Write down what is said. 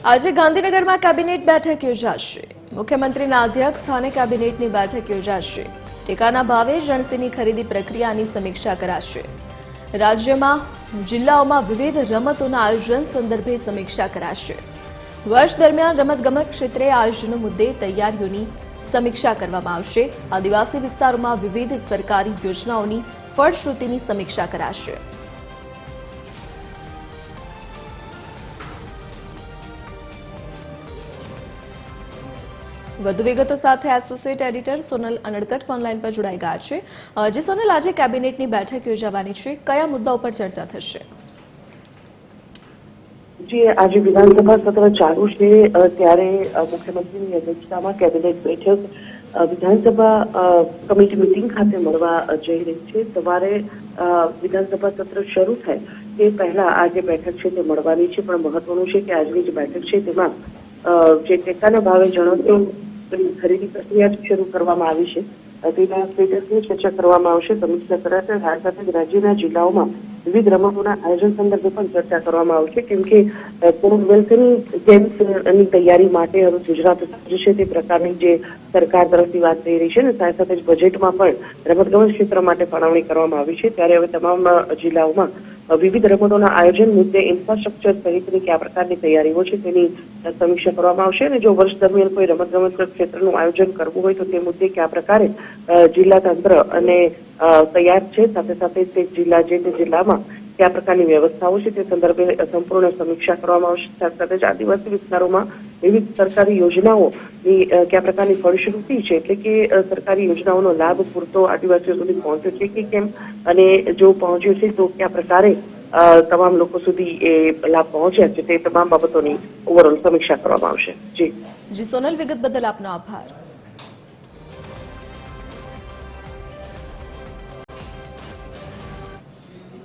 આજે ગાંધીનગરમાં કેબિનેટ બેઠક યોજાશે। મુખ્યમંત્રીના અધ્યક્ષ સ્થાને કેબિનેટની બેઠક યોજાશે। ટેકાના ભાવે જણસીની ખરીદી પ્રક્રિયાની સમીક્ષા કરાશે। રાજ્યમાં જિલ્લાઓમાં વિવિધ રમતોના આયોજન સંદર્ભે સમીક્ષા કરાશે। વર્ષ દરમિયાન રમતગમત ક્ષેત્રે આયોજનો મુદ્દે તૈયારીઓની સમીક્ષા કરવામાં આવશે। આદિવાસી વિસ્તારોમાં વિવિધ સરકારી યોજનાઓની ફળશ્રુતિની સમીક્ષા કરાશે। વધુ વિગતો સાથે associate editor Sonal Anadkat phone line પર જોડાઈ ગયા છે। જે સોનલ, આજે કેબિનેટની બેઠક યોજાવાની છે, કયા મુદ્દાઓ પર ચર્ચા થશે? જે આજે વિધાનસભા સત્ર ચાલુ છે ત્યારે મુખ્યમંત્રીની અધ્યક્ષતામાં કેબિનેટ બેઠક વિધાનસભા કમિટી મિટિંગ ખાતે મળવા જઈ રહી છે। સવારે વિધાનસભા સત્ર શરૂ થાય તે પહેલા આ જે બેઠક છે તે મળવાની છે, પણ મહત્વનું છે કે આજની જે બેઠક છે તેમાં જે ટેકાના ભાવે જણસીની ખરીદી પ્રક્રિયા શરૂ કરવામાં આવી છે તેના સ્ટેટસની ચર્ચા કરવામાં આવશે, સમીક્ષા કરાશે। સાથે જ રાજ્યના જિલ્લાઓમાં વિવિધ રમતોના આયોજન સંદર્ભે પણ ચર્ચા કરવામાં આવશે, કેમ કે કોમનવેલ્થની ગેમ્સની તૈયારી માટે હવે ગુજરાત સજ્જ છે તે પ્રકારની જે સરકાર તરફથી વાત થઈ રહી છે ને સાથે સાથે જ બજેટમાં પણ રમતગમત ક્ષેત્ર માટે ફાળવણી કરવામાં આવી છે। ત્યારે હવે તમામ જિલ્લાઓમાં વિવિધ રમતોના આયોજન મુદ્દે ઇન્ફ્રાસ્ટ્રક્ચર સહિતની કયા પ્રકારની તૈયારીઓ છે તેની સમીક્ષા કરવામાં આવશે અને જો વર્ષ દરમિયાન કોઈ રમતગમત ક્ષેત્રનું આયોજન કરવું હોય તો તે મુદ્દે કયા પ્રકારે જિલ્લા તંત્ર અને તૈયાર છે, સાથે સાથે તે જિલ્લામાં કયા પ્રકારની વ્યવસ્થાઓ છે તે સંદર્ભે સંપૂર્ણ સમીક્ષા કરવામાં આવશે। સાથે સાથે જ આદિવાસી વિસ્તારોમાં વિવિધ સરકારી યોજનાઓની કયા પ્રકારની ફળશ્રુતિ છે, એટલે કે સરકારી યોજનાઓનો લાભ પૂરતો આદિવાસીઓ સુધી પહોંચ્યો છે કે કેમ, અને જો પહોંચ્યો છે તો કયા પ્રકારે તમામ લોકો સુધી એ લાભ પહોંચ્યા છે તે તમામ બાબતોની ઓવરઓલ સમીક્ષા કરવામાં આવશે। જી સોનલ, વિગત બદલ આપનો આભાર।